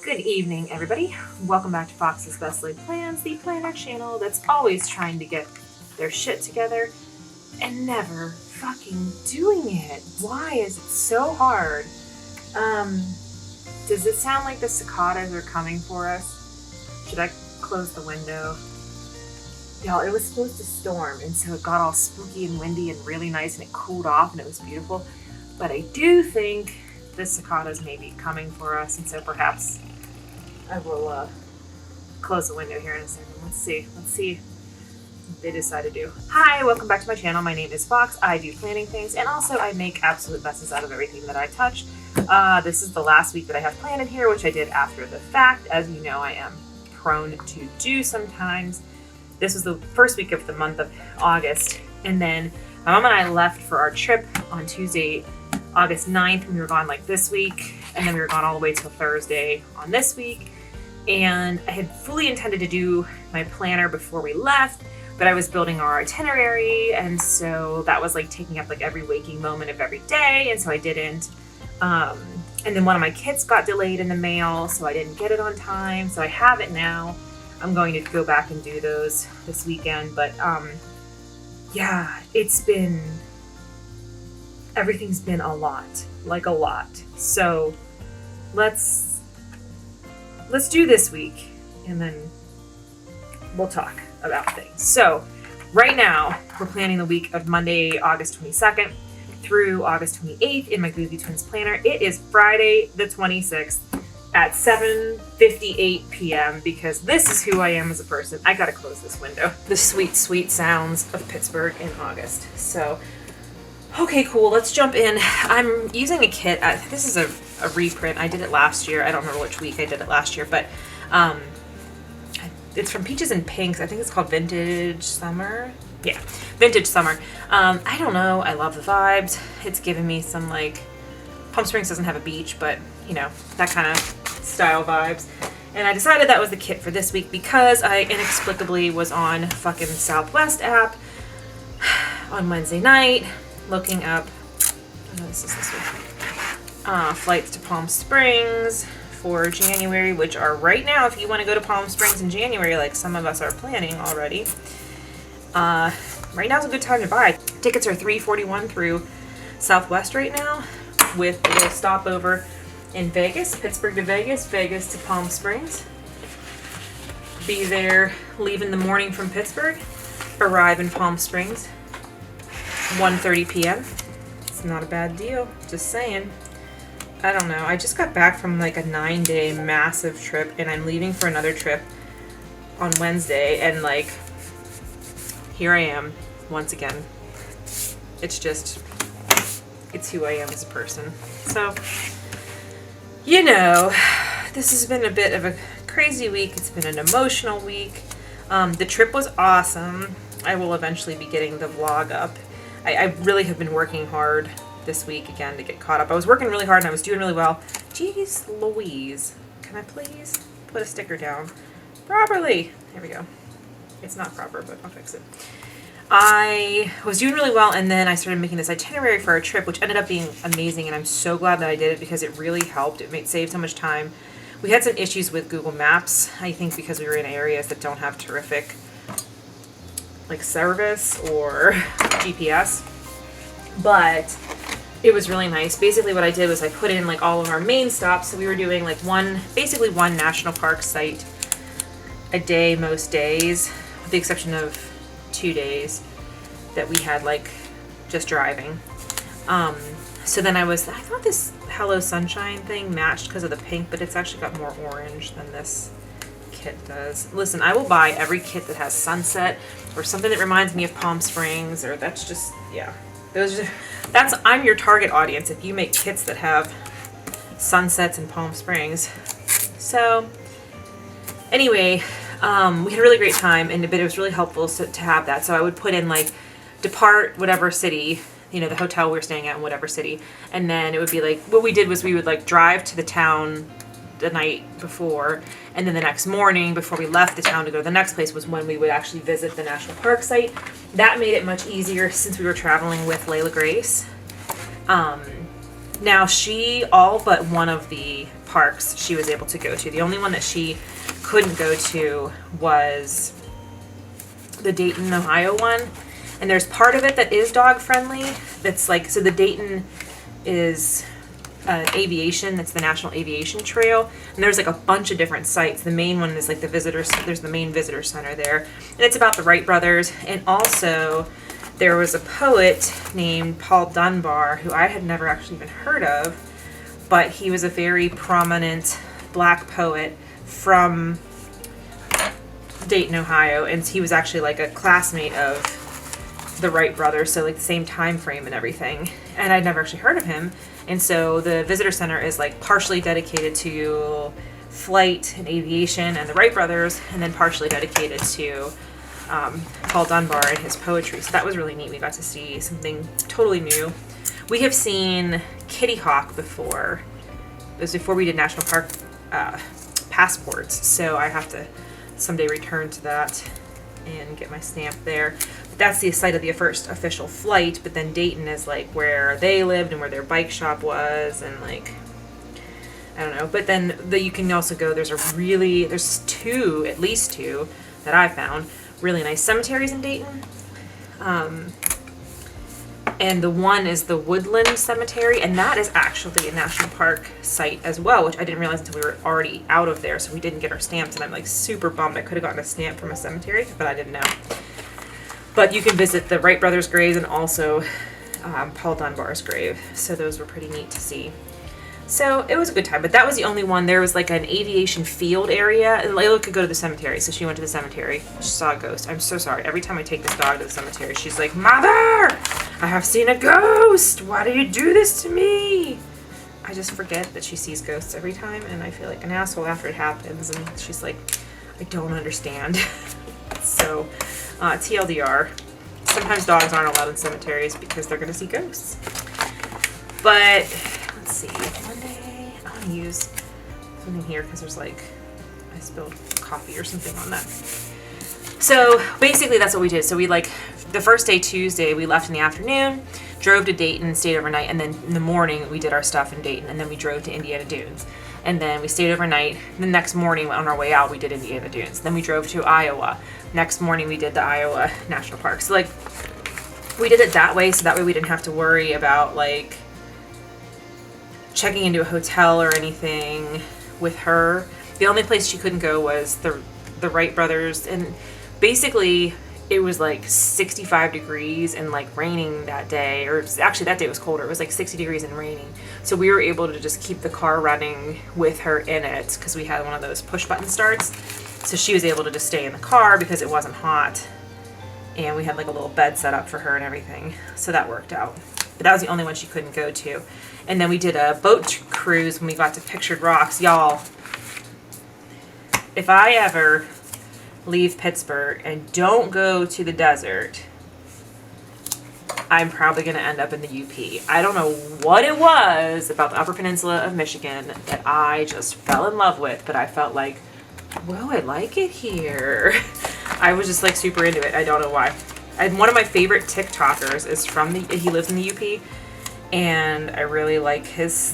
Good evening, everybody. Welcome back to Fox's Best Laid Plans, the planner channel that's always trying to get their shit together and never fucking doing it. Why is it so hard? Does it sound like the cicadas are coming for us? Should I close the window? Y'all, it was supposed to storm, and so it got all spooky and windy and really nice, and it cooled off, and it was beautiful. But I do think the cicadas may be coming for us, and so perhaps I will close the window here in a second. Let's see what they decide to do. Hi, welcome back to my channel. My name is Fox. I do planning things, and also I make absolute messes out of everything that I touch. This is the last week that I have planned in here, which I did after the fact. As you know, I am prone to do sometimes. This was the first week of the month of August, and then my mom and I left for our trip on Tuesday, August 9th, and we were gone like this week, and then we were gone all the way till Thursday on this week. And I had fully intended to do my planner before we left, but I was building our itinerary, and so that was like taking up like every waking moment of every day, and so I didn't. And then one of my kits got delayed in the mail, so I didn't get it on time, so I have it now. I'm going to go back and do those this weekend, but yeah, everything's been a lot, like a lot. So let's do this week, and then we'll talk about things. So right now, we're planning the week of Monday, August 22nd through August 28th in my Goofy Twins planner. It is Friday the 26th at 7:58 p.m. because this is who I am as a person. I gotta close this window. The sweet, sweet sounds of Pittsburgh in August. So, okay, cool. Let's jump in. I'm using a kit. This is a reprint. I did it last year. I don't remember which week I did it last year, but it's from Peaches and Pinks. I think it's called Vintage Summer. Yeah, Vintage Summer. I don't know. I love the vibes. It's giving me some, like, Palm Springs doesn't have a beach, but, you know, that kind of style vibes. And I decided that was the kit for this week because I inexplicably was on fucking Southwest app on Wednesday night looking up, flights to Palm Springs for January, which are right now, if you want to go to Palm Springs in January, like some of us are planning already, right now is a good time to buy. Tickets are $341 through Southwest right now, with a little stopover in Vegas, Pittsburgh to Vegas, Vegas to Palm Springs. Be there, leave in the morning from Pittsburgh, arrive in Palm Springs, 1:30 p.m. It's not a bad deal, just saying. I don't know, I just got back from like a 9-day massive trip, and I'm leaving for another trip on Wednesday, and like, here I am, once again. It's who I am as a person. So, you know, this has been a bit of a crazy week. It's been an emotional week. The trip was awesome. I will eventually be getting the vlog up. I really have been working hard this week again to get caught up. I was working really hard and I was doing really well. Jeez Louise. Can I please put a sticker down properly? There we go. It's not proper, but I'll fix it. I was doing really well, and then I started making this itinerary for our trip, which ended up being amazing, and I'm so glad that I did it because it really helped. It saved so much time. We had some issues with Google Maps, I think because we were in areas that don't have terrific like service or GPS, but it was really nice. Basically what I did was I put in like all of our main stops, so we were doing like basically one national park site a day most days, with the exception of 2 days that we had like just driving. So then I thought this Hello Sunshine thing matched because of the pink, but it's actually got more orange than this kit does. Listen, I will buy every kit that has sunset or something that reminds me of Palm Springs, or that's just, yeah. I'm your target audience if you make kits that have sunsets in Palm Springs. So anyway, we had a really great time, but it was really helpful to have that. So I would put in like, depart whatever city, you know, the hotel we were staying at in whatever city. And then it would be like, what we did was we would like drive to the town the night before, and then the next morning before we left the town to go to the next place was when we would actually visit the national park site. That made it much easier since we were traveling with Layla Grace. Now she, all but one of the parks she was able to go to. The only one that she couldn't go to was the Dayton, Ohio one. And there's part of it that is dog friendly. That's like, so the Dayton is aviation. That's the National Aviation Trail. And there's like a bunch of different sites. The main one is like there's the main visitor center there. And it's about the Wright brothers. And also there was a poet named Paul Dunbar, who I had never actually even heard of, but he was a very prominent black poet from Dayton, Ohio. And he was actually like a classmate of the Wright brothers, so like the same time frame and everything. And I'd never actually heard of him. And so the visitor center is like partially dedicated to flight and aviation and the Wright brothers, and then partially dedicated to Paul Dunbar and his poetry. So that was really neat. We got to see something totally new. We have seen Kitty Hawk before. It was before we did national park passports, so I have to someday return to that and get my stamp there. But that's the site of the first official flight, but then Dayton is like where they lived and where their bike shop was, and like, I don't know. But then you can also go, there's at least two that I found, really nice cemeteries in Dayton. And the one is the Woodland Cemetery, and that is actually a national park site as well, which I didn't realize until we were already out of there, so we didn't get our stamps, and I'm like super bummed. I could have gotten a stamp from a cemetery, but I didn't know. But you can visit the Wright brothers' graves and also Paul Dunbar's grave, so those were pretty neat to see. So it was a good time, but that was the only one. There was like an aviation field area, and Layla could go to the cemetery, so she went to the cemetery. She saw a ghost. I'm so sorry. Every time I take this dog to the cemetery, she's like, "Mother, I have seen a ghost. Why do you do this to me?" I just forget that she sees ghosts every time, and I feel like an asshole after it happens, and she's like, "I don't understand." So, TLDR, sometimes dogs aren't allowed in cemeteries because they're going to see ghosts. But let's see, Monday, I want to use something here because there's like, I spilled coffee or something on that. So basically that's what we did. So we the first day, Tuesday, we left in the afternoon, drove to Dayton, stayed overnight, and then in the morning we did our stuff in Dayton, and then we drove to Indiana Dunes. And then we stayed overnight. The next morning on our way out, we did Indiana Dunes. Then we drove to Iowa. Next morning we did the Iowa National Park. So we did it that way, so that way we didn't have to worry about checking into a hotel or anything with her. The only place she couldn't go was the Wright brothers, and basically it was 65 degrees and raining that day, or actually that day was colder. It was 60 degrees and raining. So we were able to just keep the car running with her in it because we had one of those push button starts. So she was able to just stay in the car because it wasn't hot, and we had a little bed set up for her and everything. So that worked out. But that was the only one she couldn't go to. And then we did a boat cruise when we got to Pictured Rocks. Y'all, if I ever leave Pittsburgh and don't go to the desert, I'm probably going to end up in the UP. I don't know what it was about the Upper Peninsula of Michigan that I just fell in love with, but I felt like, well, I like it here. I was just super into it. I don't know why. And one of my favorite TikTokers is he lives in the UP, and I really like his,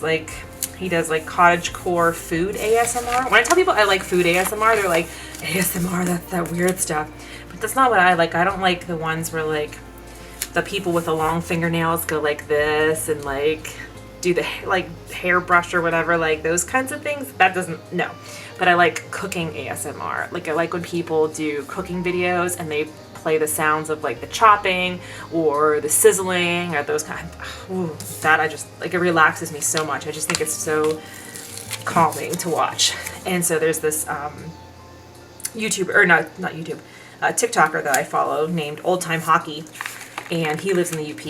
he does cottagecore food ASMR. When I tell people I like food ASMR, they're like, ASMR, that's that weird stuff. But that's not what I like. I don't like the ones where the people with the long fingernails go like this and do the hairbrush or whatever, those kinds of things. That doesn't, no. But I like cooking ASMR. I like when people do cooking videos and they play the sounds of the chopping or the sizzling or those kind of, ooh, that I just, it relaxes me so much. I just think it's so calming to watch. And so there's this YouTuber, or not YouTube, TikToker that I follow named Old Time Hockey, and he lives in the UP,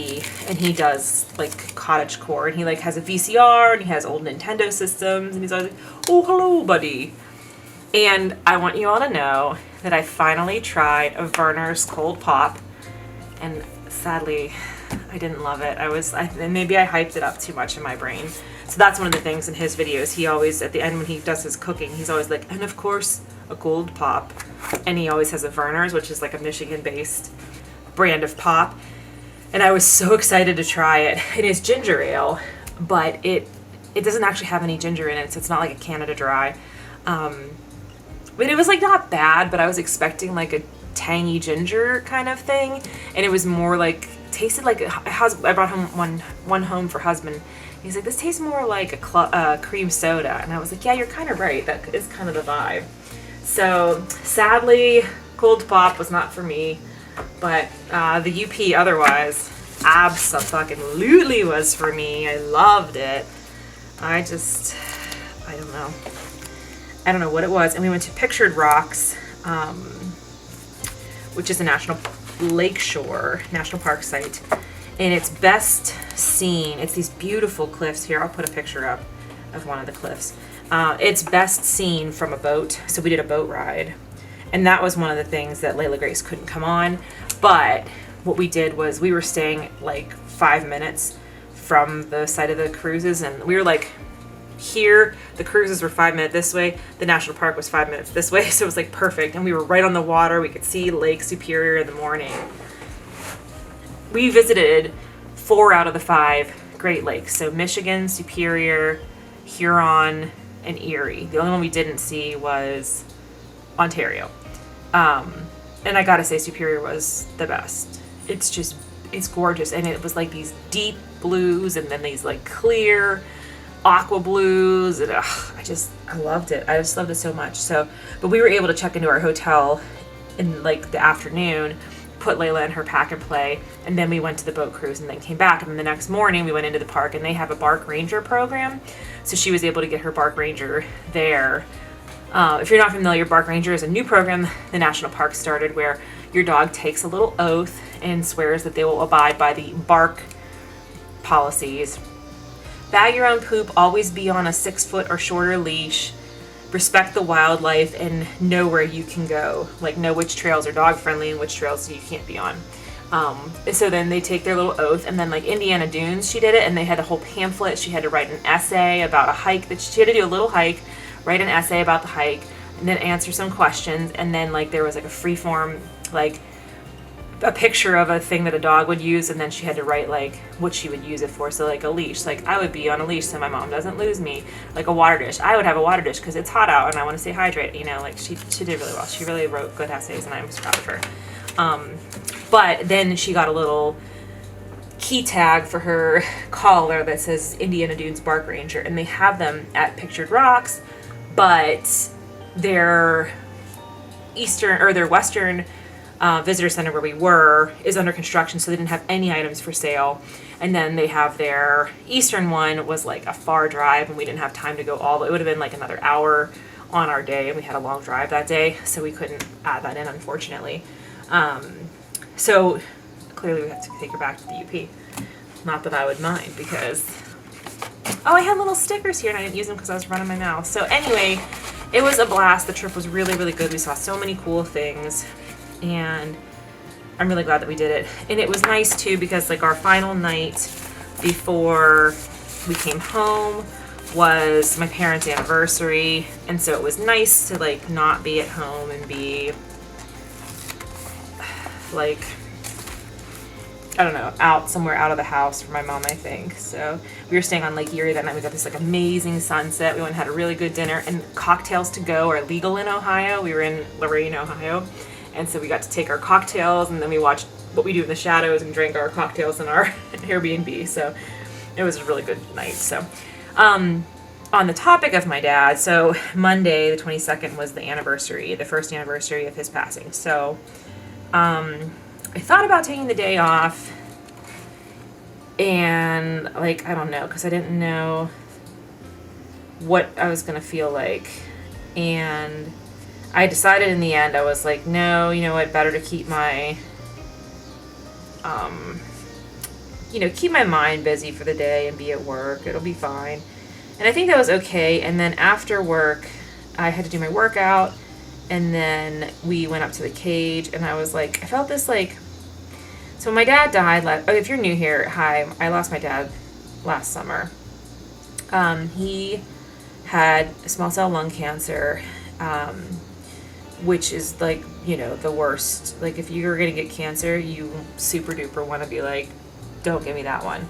and he does cottagecore, and he has a VCR, and he has old Nintendo systems, and he's always like, "Oh, hello, buddy." And I want you all to know that I finally tried a Werner's Cold Pop, and sadly, I didn't love it. Maybe I hyped it up too much in my brain. So that's one of the things in his videos. He always, at the end when he does his cooking, he's always like, and of course, a Cold Pop. And he always has a Werner's, which is a Michigan-based brand of pop. And I was so excited to try it. It is ginger ale, but it it doesn't actually have any ginger in it, so it's not like a Canada Dry. But it was like not bad, but I was expecting like a tangy ginger kind of thing, and it was more like tasted like I brought home one home for husband. He's like, this tastes more like a cream soda, and I was like, yeah, you're kind of right. That is kind of the vibe. So sadly, cold pop was not for me, but the UP otherwise abso-fucking-lutely was for me. I loved it. I don't know what it was. And we went to Pictured Rocks, which is a national park site. And it's best seen, it's these beautiful cliffs here. I'll put a picture up of one of the cliffs. It's best seen from a boat. So we did a boat ride. And that was one of the things that Layla Grace couldn't come on. But what we did was we were staying like 5 minutes from the site of the cruises. And we were like, here, the cruises were 5 minutes this way. The national park was 5 minutes this way. So it was like perfect. And we were right on the water. We could see Lake Superior in the morning. We visited 4 out of the 5 Great Lakes. So Michigan, Superior, Huron, and Erie. The only one we didn't see was Ontario. And I gotta say, Superior was the best. It's gorgeous. And it was like these deep blues and then these like clear aqua blues. And I loved it. I just loved it so much. But we were able to check into our hotel in like the afternoon, put Layla in her pack and play, and then we went to the boat cruise and then came back. And then the next morning we went into the park, and they have a Bark Ranger program. So she was able to get her Bark Ranger there. If you're not familiar, Bark Ranger is a new program the national park started where your dog takes a little oath and swears that they will abide by the bark policies. Bag your own poop, always be on a 6-foot or shorter leash, respect the wildlife, and know where you can go. Like, know which trails are dog friendly and which trails you can't be on. And so then they take their little oath, and then like Indiana Dunes, she did it, and they had a whole pamphlet. She had to write an essay about a hike that she had to do, a little hike, write an essay about the hike, and then answer some questions. And then like there was like a free form, like a picture of a thing that a dog would use, and then she had to write like what she would use it for. So like a leash, like I would be on a leash so my mom doesn't lose me. Like a water dish, I would have a water dish because it's hot out and I want to stay hydrated. You know, like she did really well. She really wrote good essays, and I'm proud of her. But then she got a little key tag for her collar that says Indiana Dunes Bark Ranger, and they have them at Pictured Rocks, but their western visitor center where we were is under construction, so they didn't have any items for sale. And then they have their eastern one was like a far drive, and we didn't have time to go all, it would have been like another hour on our day, and we had a long drive that day, so we couldn't add that in, unfortunately. So clearly we have to take her back to the UP. Not that I would mind, because I had little stickers here and I didn't use them because I was running my mouth. So anyway, it was a blast. The trip was really, really good. We saw so many cool things, and I'm really glad that we did it. And it was nice too, because like our final night before we came home was my parents' anniversary, and so it was nice to like not be at home and be like, I don't know, somewhere out of the house for my mom, I think. So we were staying on Lake Erie that night. We got this like amazing sunset. We went and had a really good dinner, and cocktails to go are legal in Ohio. We were in Lorain, Ohio. And so we got to take our cocktails, and then we watched What We Do in the Shadows and drank our cocktails in our Airbnb. So it was a really good night. So on the topic of my dad, so Monday the 22nd was the first anniversary of his passing. So I thought about taking the day off, and like, I don't know, because I didn't know what I was going to feel like. And I decided in the end, I was like, no, you know what, better to keep my, keep my mind busy for the day and be at work. It'll be fine. And I think that was okay. And then after work, I had to do my workout, and then we went up to the cage, and I was like, I felt this like, so my dad died, if you're new here, hi, I lost my dad last summer. He had small cell lung cancer, which is like, the worst. Like, if you're going to get cancer, you super duper want to be like, don't give me that one.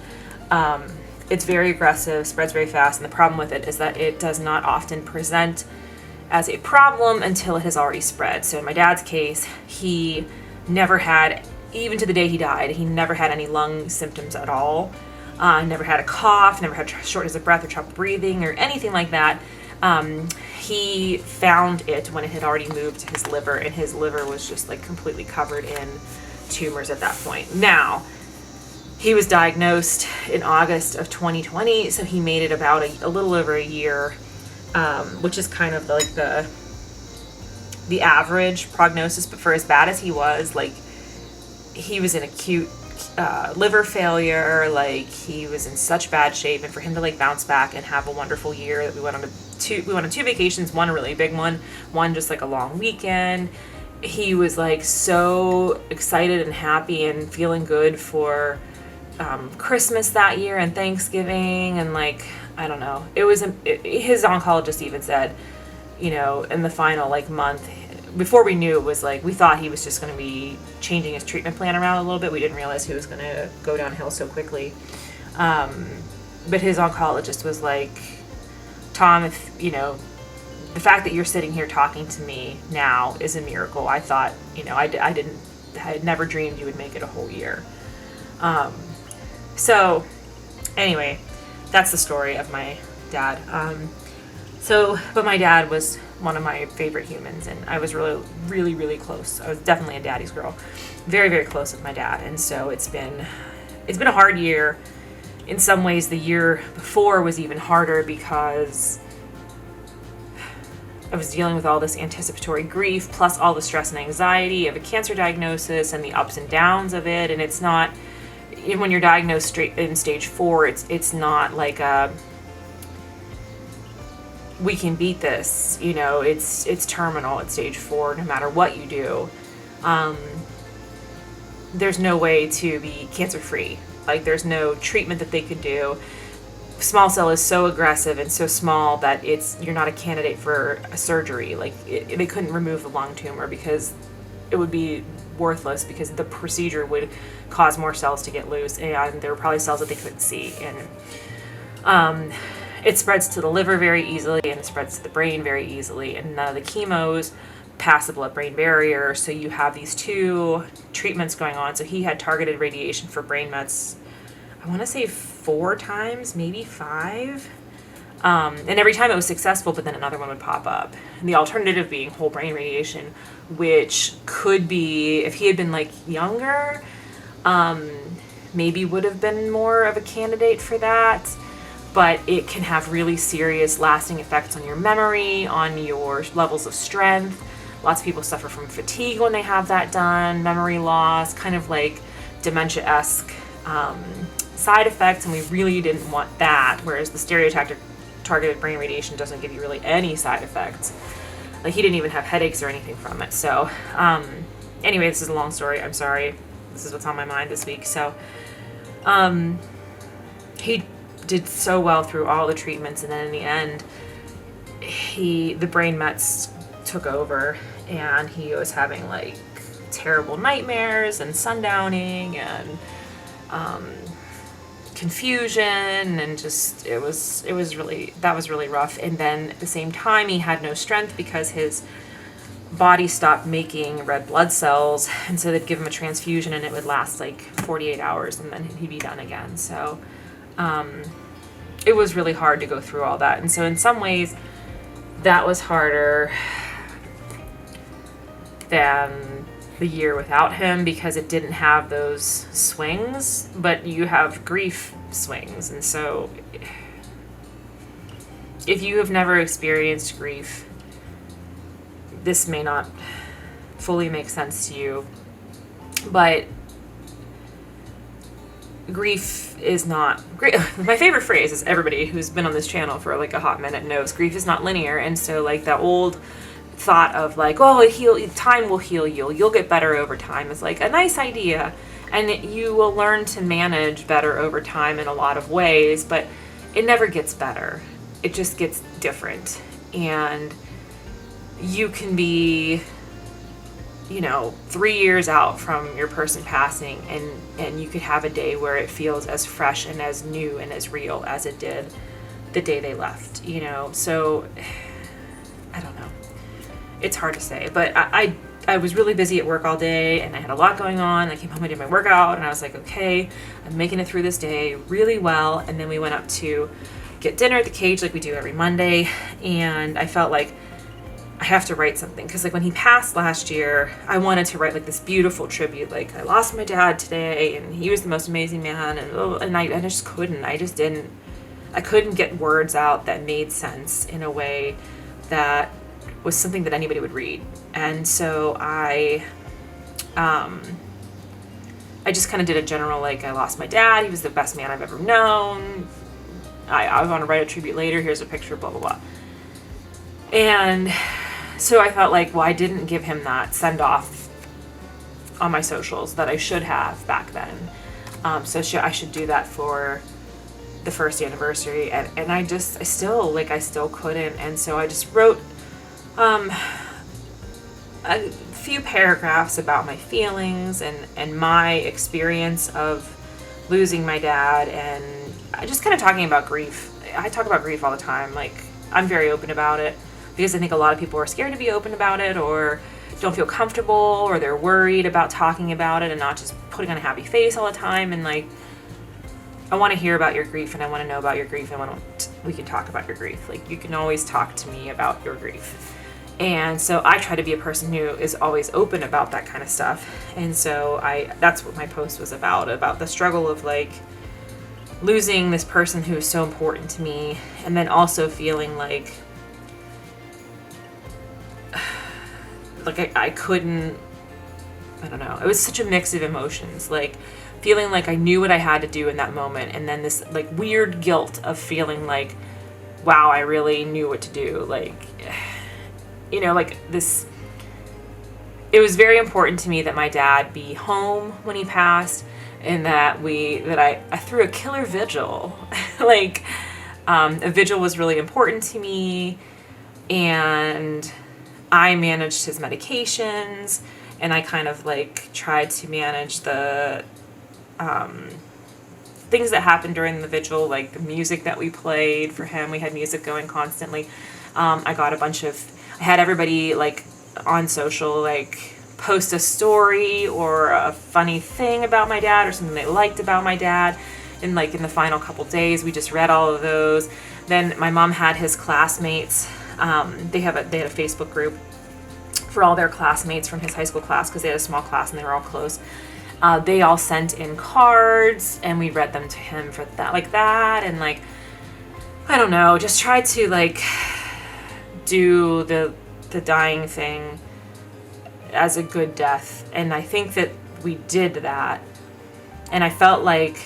It's very aggressive, spreads very fast, and the problem with it is that it does not often present as a problem until it has already spread. So in my dad's case, he never had, even to the day he died, he never had any lung symptoms at all. Never had a cough, never had shortness of breath or trouble breathing or anything like that. He found it when it had already moved to his liver, and his liver was just like completely covered in tumors at that point. Now, he was diagnosed in August of 2020, so he made it about a little over a year, which is kind of like the average prognosis. But for as bad as he was, like, he was in acute liver failure, like he was in such bad shape, and for him to like bounce back and have a wonderful year. That we went on two vacations, one a really big one just like a long weekend. He was like so excited and happy and feeling good for Christmas that year and Thanksgiving, and like, I don't know, his oncologist even said, you know, in the final like month before we knew, it was like, we thought he was just going to be changing his treatment plan around a little bit. We didn't realize he was going to go downhill so quickly. But his oncologist was like, Tom, if, you know, the fact that you're sitting here talking to me now is a miracle. I thought, you know, I had never dreamed you would make it a whole year. So anyway, that's the story of my dad. But my dad was one of my favorite humans, and I was really, really, really close. I was definitely a daddy's girl. Very, very close with my dad. And so it's been a hard year. In some ways, the year before was even harder because I was dealing with all this anticipatory grief, plus all the stress and anxiety of a cancer diagnosis and the ups and downs of it. And it's not, when you're diagnosed straight in stage 4, it's not like we can beat this, you know, it's terminal at stage 4, no matter what you do. There's no way to be cancer-free. Like, there's no treatment that they could do. Small cell is so aggressive and so small that you're not a candidate for a surgery. Like, they couldn't remove the lung tumor because it would be worthless, because the procedure would cause more cells to get loose, and there were probably cells that they couldn't see. And it spreads to the liver very easily, and it spreads to the brain very easily, and none of the chemos pass the blood-brain barrier, so you have these 2 treatments going on. So he had targeted radiation for brain mets, I want to say 4 times, maybe 5, and every time it was successful, but then another one would pop up. And the alternative being whole brain radiation, which could be, if he had been like younger, maybe would have been more of a candidate for that. But it can have really serious lasting effects on your memory, on your levels of strength. Lots of people suffer from fatigue when they have that done, memory loss, kind of like dementia-esque side effects, and we really didn't want that, whereas the stereotactic targeted brain radiation doesn't give you really any side effects. Like, he didn't even have headaches or anything from it. So anyway, this is a long story. I'm sorry. This is what's on my mind this week. So he did so well through all the treatments, and then in the end, the brain mets took over, and he was having like terrible nightmares and sundowning and confusion, and just that was really rough. And then at the same time, he had no strength because his body stopped making red blood cells, and so they'd give him a transfusion, and it would last like 48 hours, and then he'd be done again. So it was really hard to go through all that. And so in some ways, that was harder than the year without him, because it didn't have those swings, but you have grief swings. And so if you have never experienced grief, this may not fully make sense to you, but grief is not great. My favorite phrase is, everybody who's been on this channel for like a hot minute knows, grief is not linear. And so like that old thought of like, oh, time will heal you'll get better over time, is like a nice idea, and you will learn to manage better over time in a lot of ways, but it never gets better. It just gets different. And you can be 3 years out from your person passing, and you could have a day where it feels as fresh and as new and as real as it did the day they left, so I don't know. It's hard to say, but I was really busy at work all day, and I had a lot going on. I came home, I did my workout, and I was like, okay, I'm making it through this day really well. And then we went up to get dinner at the Cage like we do every Monday, and I felt like I have to write something, because like when he passed last year, I wanted to write like this beautiful tribute, like I lost my dad today, and he was the most amazing man, and I just couldn't. I couldn't get words out that made sense in a way that was something that anybody would read. And so I just kind of did a general, like, I lost my dad, he was the best man I've ever known, I want to write a tribute later, here's a picture, blah, blah, blah. And so I felt like, well, I didn't give him that send off on my socials that I should have back then. So I should do that for the first anniversary. And I still couldn't. And so I just wrote a few paragraphs about my feelings and my experience of losing my dad, and just kind of talking about grief. I talk about grief all the time. Like, I'm very open about it, because I think a lot of people are scared to be open about it, or don't feel comfortable, or they're worried about talking about it and not just putting on a happy face all the time. And like, I want to hear about your grief, and I want to know about your grief, and we can talk about your grief. Like, you can always talk to me about your grief. And so I try to be a person who is always open about that kind of stuff. And so that's what my post was about the struggle of like losing this person who is so important to me, and then also feeling like I couldn't, I don't know. It was such a mix of emotions, like feeling like I knew what I had to do in that moment, and then this like weird guilt of feeling like, wow, I really knew what to do. Like, like this, it was very important to me that my dad be home when he passed, and that I threw a killer vigil. Like, a vigil was really important to me, and I managed his medications, and I kind of like tried to manage the things that happened during the vigil, like the music that we played for him. We had music going constantly. I had everybody like on social, like post a story or a funny thing about my dad or something they liked about my dad. And like in the final couple days, we just read all of those. Then my mom had his classmates. They had a Facebook group for all their classmates from his high school class, because they had a small class and they were all close. They all sent in cards, and we read them to him for that. And like, I don't know, just try to like do the dying thing as a good death. And I think that we did that. And I felt like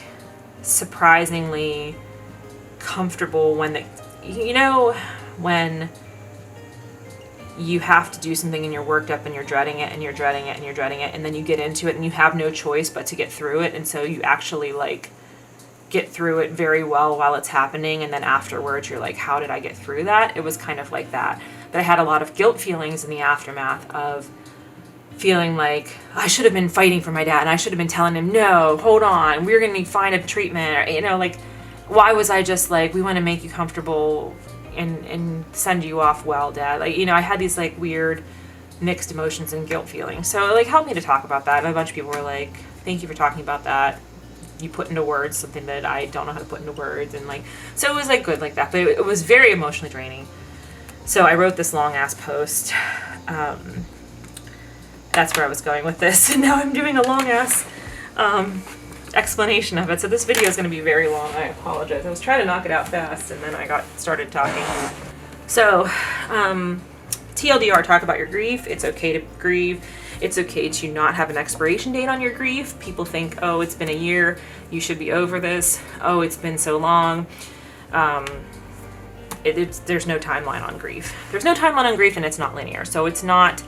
surprisingly comfortable when you have to do something and you're worked up and you're dreading it and you're dreading it and you're dreading it, and then you get into it and you have no choice but to get through it. And so you actually like get through it very well while it's happening, and then afterwards you're like, how did I get through that? It was kind of like that. But I had a lot of guilt feelings in the aftermath of feeling like I should have been fighting for my dad, and I should have been telling him, no, hold on, we're going to find a treatment, or, like, why was I just like, we want to make you comfortable and send you off well, Dad? Like, I had these like weird mixed emotions and guilt feelings. So it like helped me to talk about that. And a bunch of people were like, thank you for talking about that. You put into words something that I don't know how to put into words. And like, so it was like good like that, but it was very emotionally draining. So I wrote this long ass post. That's where I was going with this. And now I'm doing a long ass explanation of it. So this video is going to be very long. I apologize. I was trying to knock it out fast, and then I got started talking. So, TLDR, talk about your grief. It's okay to grieve. It's okay to not have an expiration date on your grief. People think, oh, it's been a year, you should be over this. Oh, it's been so long. There's no timeline on grief. There's no timeline on grief, and it's not linear. So it's not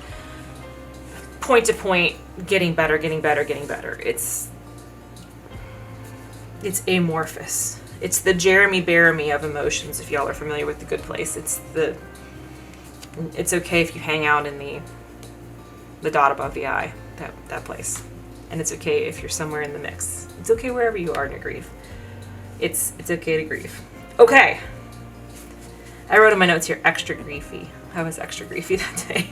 point to point, getting better. It's amorphous. It's the Jeremy Bearimy of emotions, if y'all are familiar with The Good Place. It's okay if you hang out in the the dot above the I, that place. And it's okay if you're somewhere in the mix. It's okay wherever you are in your grief. It's okay to grieve. Okay. I wrote in my notes here, extra griefy. I was extra griefy that day.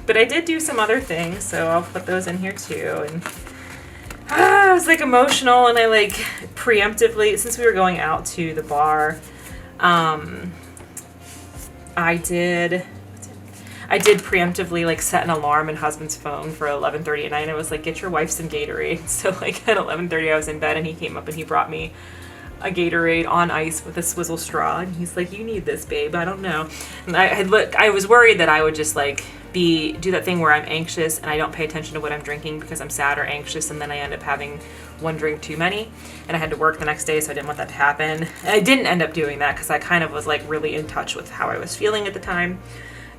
But I did do some other things, so I'll put those in here too. And I was like emotional, and I like preemptively, since we were going out to the bar, I did preemptively like set an alarm in husband's phone for 11:30 at night. I was like, get your wife some Gatorade. So like at 11:30 I was in bed, and he came up and he brought me a Gatorade on ice with a swizzle straw, and he's like, you need this, babe. I don't know. And I was worried that I would just like do that thing where I'm anxious and I don't pay attention to what I'm drinking because I'm sad or anxious, and then I end up having one drink too many, and I had to work the next day, so I didn't want that to happen. And I didn't end up doing that because I kind of was like really in touch with how I was feeling at the time,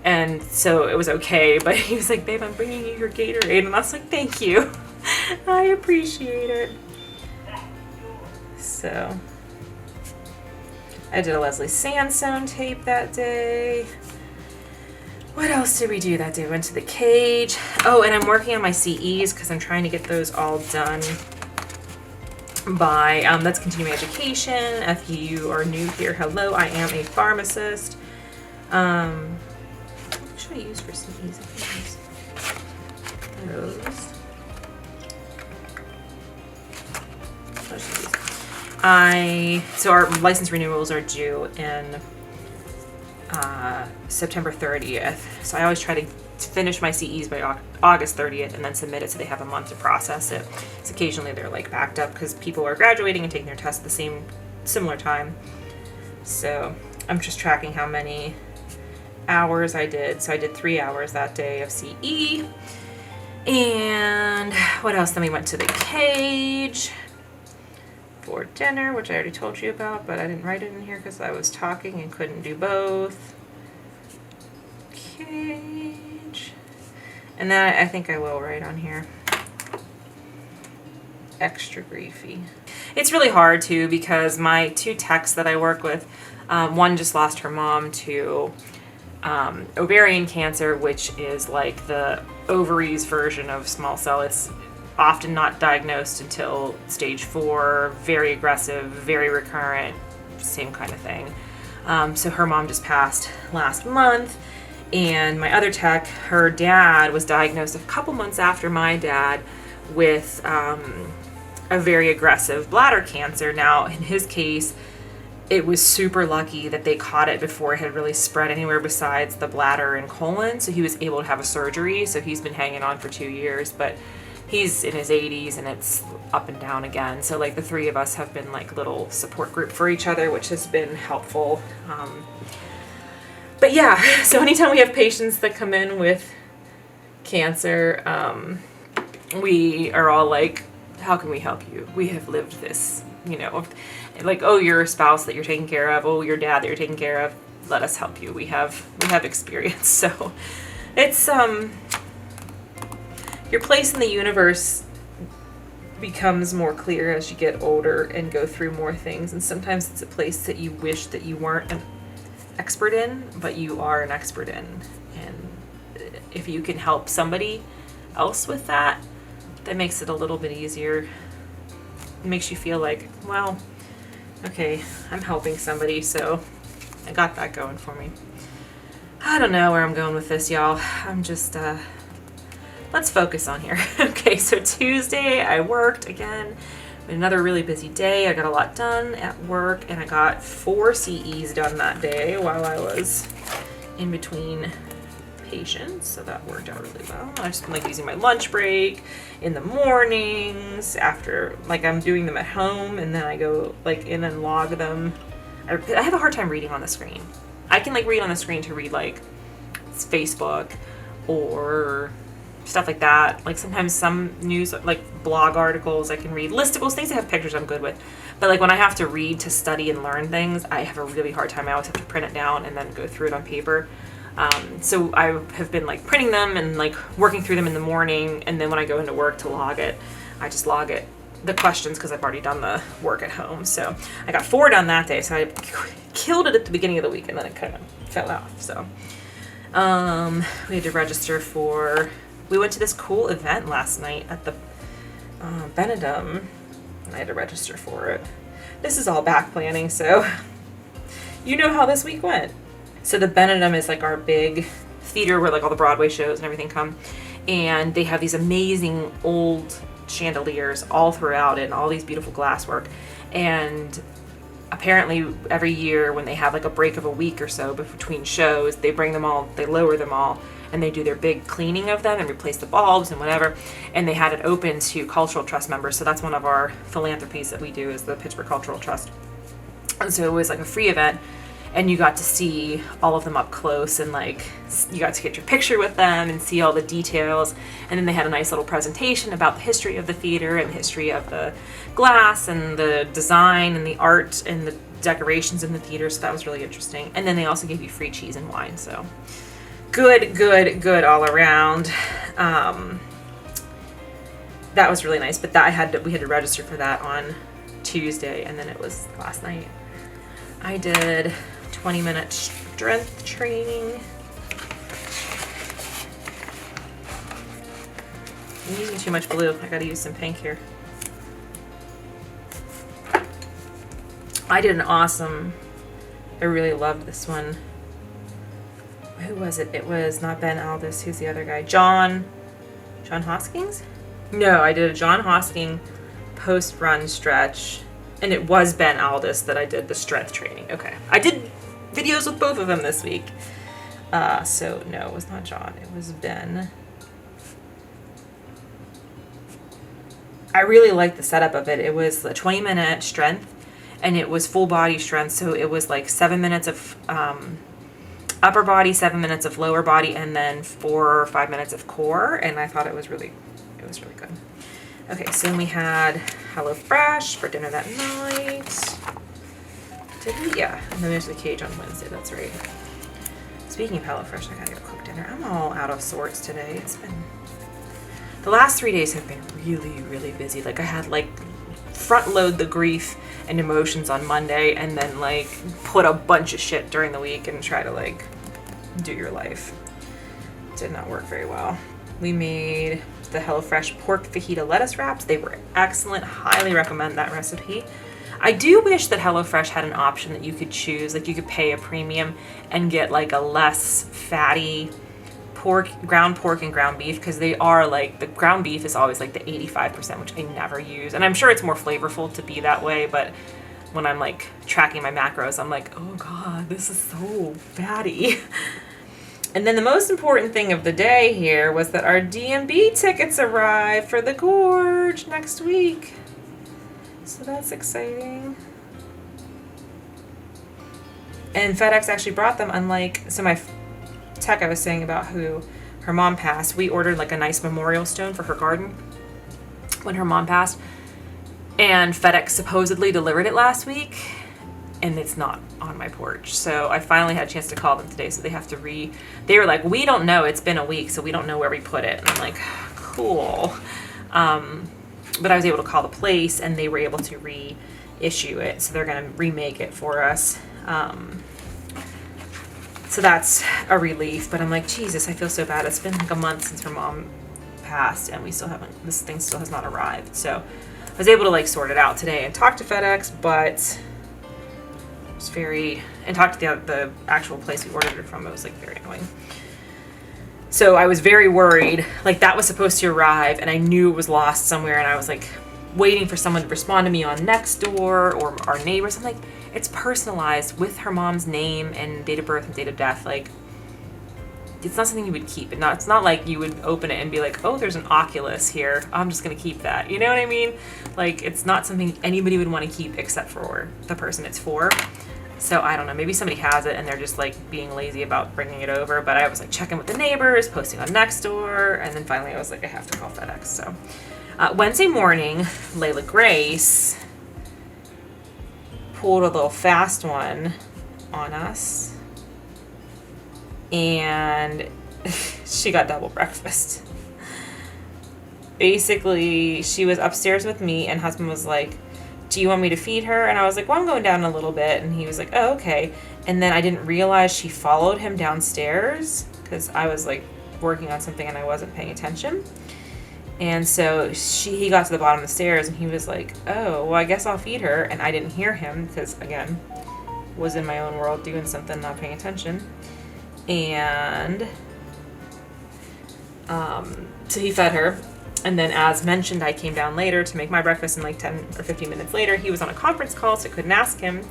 and so it was okay. But he was like, babe, I'm bringing you your Gatorade, and I was like, thank you. I appreciate it. So I did a Leslie Sandstone tape that day. What else did we do that day? We went to the cage. Oh, and I'm working on my CEs because I'm trying to get those all done by, that's continuing education. If you are new here, hello, I am a pharmacist. What should I use for CEs? Those. So our license renewals are due in September 30th. So I always try to finish my CEs by August 30th and then submit it so they have a month to process it. So occasionally they're like backed up because people are graduating and taking their tests at the similar time. So I'm just tracking how many hours I did. So I did 3 hours that day of CE. And what else? Then we went to the cage for dinner, which I already told you about, but I didn't write it in here because I was talking and couldn't do both. Cage. And then I think I will write on here. Extra griefy. It's really hard too because my 2 techs that I work with, one just lost her mom to ovarian cancer, which is like the ovaries version of small cell. It's often not diagnosed until stage 4, very aggressive, very recurrent, same kind of thing. So her mom just passed last month, and my other tech, her dad was diagnosed a couple months after my dad with a very aggressive bladder cancer. Now, in his case, it was super lucky that they caught it before it had really spread anywhere besides the bladder and colon, so he was able to have a surgery. So he's been hanging on for 2 years, but he's in his 80s and it's up and down again. So like the 3 of us have been like little support group for each other, which has been helpful. But yeah, so anytime we have patients that come in with cancer, we are all like, how can we help you? We have lived this, like, oh, you're a spouse that you're taking care of. Oh, your dad that you're taking care of. Let us help you. We have experience. So it's, your place in the universe becomes more clear as you get older and go through more things. And sometimes it's a place that you wish that you weren't an expert in, but you are an expert in. And if you can help somebody else with that, that makes it a little bit easier. It makes you feel like, well, okay, I'm helping somebody, so I got that going for me. I don't know where I'm going with this, y'all. I'm just, let's focus on here. Okay, so Tuesday I worked again. Another really busy day. I got a lot done at work, and I got 4 CEs done that day while I was in between patients, so that worked out really well. I've just been like using my lunch break in the mornings after, like, I'm doing them at home, and then I go like in and log them. I have a hard time reading on the screen. I can like read on the screen to read like Facebook or stuff like that. Like sometimes some news, like blog articles, I can read. Listables, things that have pictures I'm good with. But like when I have to read to study and learn things, I have a really hard time. I always have to print it down and then go through it on paper. So I have been like printing them and like working through them in the morning, and then when I go into work to log it, I just log it, the questions, because I've already done the work at home. So I got 4 done that day, so I killed it at the beginning of the week, and then it kind of fell off. So We had to register for... We went to this cool event last night at the Benedum, and I had to register for it. This is all back planning, so you know how this week went. So the Benedum is like our big theater where like all the Broadway shows and everything come, and they have these amazing old chandeliers all throughout it and all these beautiful glasswork. And apparently every year when they have like a break of a week or so between shows, they bring them all, they lower them all, and they do their big cleaning of them and replace the bulbs and whatever. And they had it open to Cultural Trust members. So that's one of our philanthropies that we do, is the Pittsburgh Cultural Trust. And so it was like a free event, and you got to see all of them up close, and like you got to get your picture with them and see all the details. And then they had a nice little presentation about the history of the theater and the history of the glass and the design and the art and the decorations in the theater. So that was really interesting. And then they also gave you free cheese and wine. So good all around. That was really nice. But that we had to register for that on Tuesday, and then it was last night. I did 20-minute strength training. I'm using too much blue. I gotta use some pink here. I did an awesome, I really loved this one. Who was it? It was not Ben Aldis. Who's the other guy? John Hoskins? No, I did a John Hosking post-run stretch, and it was Ben Aldis that I did the strength training. Okay. I did videos with both of them this week. So no, it was not John. It was Ben. I really liked the setup of it. It was a 20-minute strength, and it was full body strength. So it was like 7 minutes of upper body, 7 minutes of lower body, and then 4 or 5 minutes of core. And I thought it was really good. Okay, so then we had HelloFresh for dinner that night. Did we? Yeah. And then there's the cage on Wednesday. That's right. Speaking of HelloFresh, I gotta go cook dinner. I'm all out of sorts today. The last 3 days have been really, really busy. Like I had like front load the grief and emotions on Monday, and then like put a bunch of shit during the week and try to like do your life. Did not work very well. We made the HelloFresh pork fajita lettuce wraps. They were excellent. Highly recommend that recipe. I do wish that HelloFresh had an option that you could choose, like you could pay a premium and get like a less fatty ground pork and ground beef, because they are like, the ground beef is always like the 85%, which I never use. And I'm sure it's more flavorful to be that way, but when I'm like tracking my macros, I'm like, oh God, this is so fatty. And then the most important thing of the day here was that our D&B tickets arrived for the Gorge next week. So that's exciting. And FedEx actually brought them, so my tech I was saying about who her mom passed, we ordered like a nice memorial stone for her garden when her mom passed. And FedEx supposedly delivered it last week, and it's not on my porch. So I finally had a chance to call them today, so they have to they were like, we don't know, it's been a week, so we don't know where we put it. And I'm like, cool. But I was able to call the place, and they were able to reissue it, so they're gonna remake it for us. So that's a relief, but I'm like, Jesus, I feel so bad. It's been like a month since her mom passed, and this thing still has not arrived. So I was able to like sort it out today and talk to FedEx, but talk to the actual place we ordered it from. It was like very annoying. So I was very worried, like that was supposed to arrive, and I knew it was lost somewhere, and I was like waiting for someone to respond to me on Nextdoor or our neighbors. I'm like, it's personalized with her mom's name and date of birth and date of death. Like, it's not something you would keep. It's not like you would open it and be like, oh, there's an Oculus here, I'm just gonna keep that. You know what I mean? Like, it's not something anybody would want to keep except for the person it's for. So I don't know, maybe somebody has it and they're just like being lazy about bringing it over. But I was like checking with the neighbors, posting on Nextdoor, and then finally I was like, I have to call FedEx. So Wednesday morning, Layla Grace pulled a little fast one on us, and she got double breakfast. Basically, she was upstairs with me, and husband was like, do you want me to feed her? And I was like, well, I'm going down a little bit. And he was like, oh, okay. And then I didn't realize she followed him downstairs because I was like working on something and I wasn't paying attention. And so he got to the bottom of the stairs and he was like, oh, well, I guess I'll feed her. And I didn't hear him because, again, was in my own world doing something, not paying attention. And so he fed her. And then, as mentioned, I came down later to make my breakfast, and like 10 or 15 minutes later, he was on a conference call, so I couldn't ask him.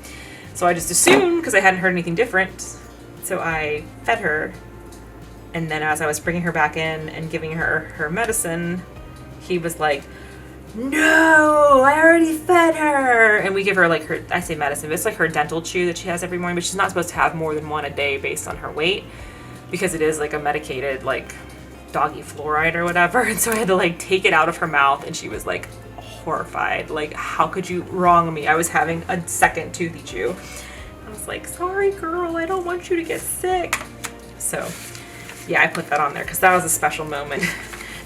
So I just assumed, because I hadn't heard anything different, so I fed her. And then as I was bringing her back in and giving her her medicine, he was like, no, I already fed her. And we give her like her, I say medicine, but it's like her dental chew that she has every morning, but she's not supposed to have more than one a day based on her weight, because it is like a medicated, like, doggy fluoride or whatever. And so I had to like take it out of her mouth, and she was like horrified. Like, how could you wrong me? I was having a second toothy chew. I was like, sorry girl, I don't want you to get sick. So yeah, I put that on there because that was a special moment.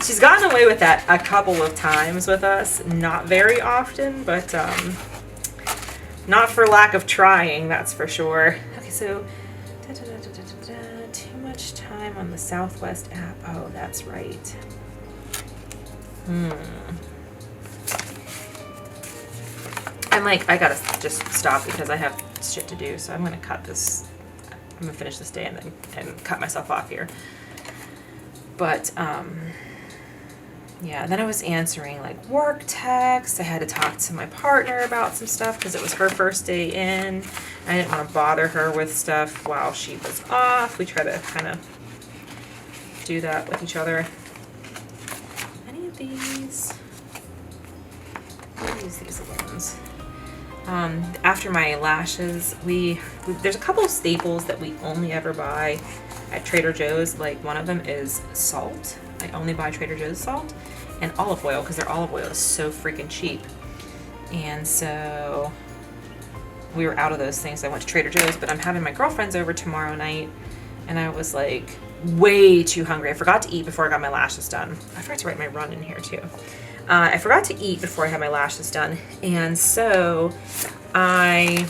She's gotten away with that a couple of times with us, not very often, but not for lack of trying, that's for sure. Okay, so too much time on the Southwest app. Oh, that's right. I'm like, I gotta just stop because I have shit to do, so I'm gonna cut this. I'm gonna finish this day and cut myself off here. But yeah, then I was answering like work texts. I had to talk to my partner about some stuff because it was her first day in. I didn't want to bother her with stuff while she was off. We try to kind of do that with each other. Any of these? I'll use these ones. After my lashes, there's a couple of staples that we only ever buy at Trader Joe's. Like, one of them is salt. I only buy Trader Joe's salt, and olive oil, because their olive oil is so freaking cheap. And so we were out of those things. I went to Trader Joe's, but I'm having my girlfriends over tomorrow night, and I was like way too hungry. I forgot to eat before I got my lashes done. I forgot to write my run in here too. I forgot to eat before I had my lashes done, and so I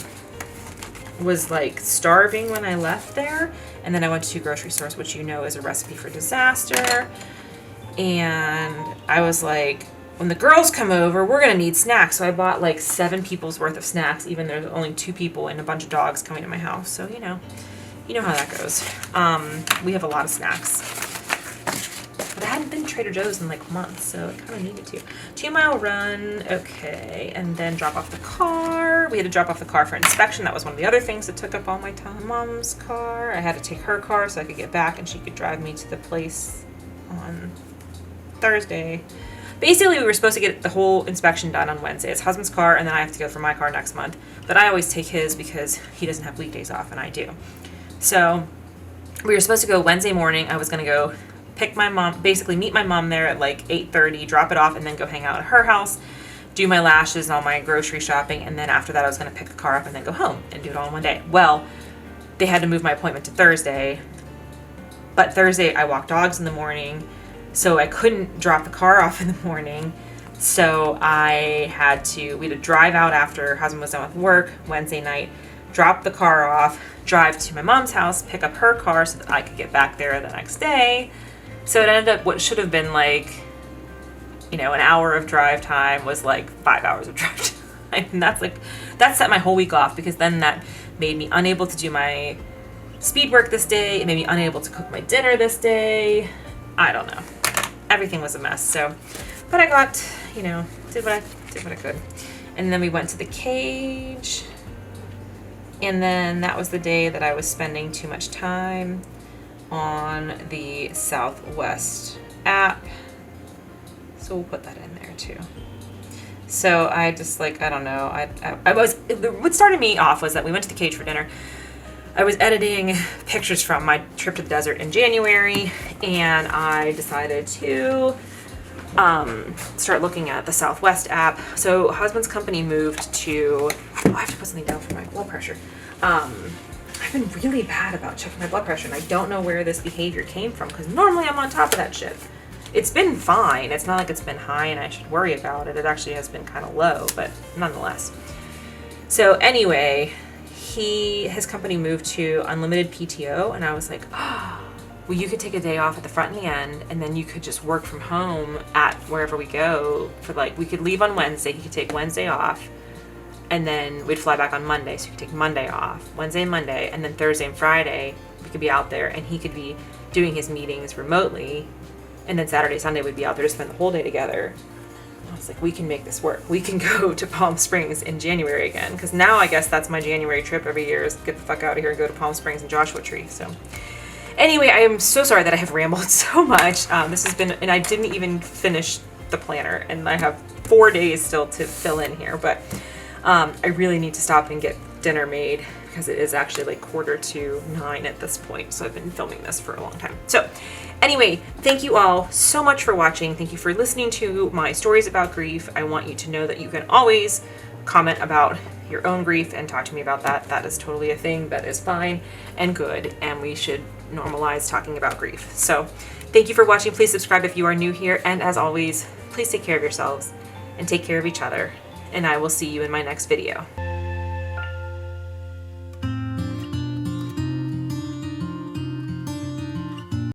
was like starving when I left there. And then I went to 2 grocery stores, which you know is a recipe for disaster. And I was like, when the girls come over, we're gonna need snacks. So I bought like 7 people's worth of snacks, even though there's only 2 people and a bunch of dogs coming to my house. So you know how that goes. We have a lot of snacks. But I hadn't been to Trader Joe's in like months, so I kind of needed to. 2-mile run, okay, and then drop off the car. We had to drop off the car for inspection. That was one of the other things that took up all my time. Mom's car. I had to take her car so I could get back and she could drive me to the place on Thursday. Basically, we were supposed to get the whole inspection done on Wednesday. It's husband's car, and then I have to go for my car next month. But I always take his because he doesn't have weekdays off, and I do. So we were supposed to go Wednesday morning. I was going to go pick my mom, basically meet my mom there at like 8:30, drop it off, and then go hang out at her house, do my lashes and all my grocery shopping, and then after that I was going to pick the car up and then go home and do it all in one day. Well, they had to move my appointment to Thursday, but Thursday I walk dogs in the morning, so I couldn't drop the car off in the morning, so we had to drive out after husband was done with work Wednesday night, drop the car off, drive to my mom's house, pick up her car so that I could get back there the next day. So it ended up, what should have been like, an hour of drive time was like 5 hours of drive time. And that set my whole week off, because then that made me unable to do my speed work this day. It made me unable to cook my dinner this day. I don't know. Everything was a mess. So, but I got, did what I could. And then we went to the cage. And then that was the day that I was spending too much time on the Southwest app. So we'll put that in there too. So I just I don't know. What started me off was that we went to the cage for dinner. I was editing pictures from my trip to the desert in January, and I decided to start looking at the Southwest app. So husband's company moved to, I have to put something down for my blood pressure. I've been really bad about checking my blood pressure, and I don't know where this behavior came from, because normally I'm on top of that shit. it's been fine. It's not like it's been high and I should worry about it. It actually has been kind of low, but nonetheless. So anyway, his company moved to unlimited PTO, and I was like, oh, well, you could take a day off at the front and the end, and then you could just work from home at wherever we go for like, we could leave on Wednesday, he could take Wednesday off, and then we'd fly back on Monday, so he could take Monday off, Wednesday and Monday, and then Thursday and Friday, we could be out there, and he could be doing his meetings remotely, and then Saturday, Sunday, we'd be out there to spend the whole day together. I was like, we can make this work. We can go to Palm Springs in January again, because now I guess that's my January trip every year, is get the fuck out of here and go to Palm Springs and Joshua Tree. So anyway, I am so sorry that I have rambled so much. This has been, and I didn't even finish the planner, and I have 4 days still to fill in here, but I really need to stop and get dinner made, because it is actually like 8:45 at this point, so I've been filming this for a long time. So anyway, thank you all so much for watching. Thank you for listening to my stories about grief. I want you to know that you can always comment about your own grief and talk to me about that. That is totally a thing. That is fine and good, and we should normalize talking about grief. So thank you for watching. Please subscribe if you are new here, and as always, please take care of yourselves and take care of each other, and I will see you in my next video.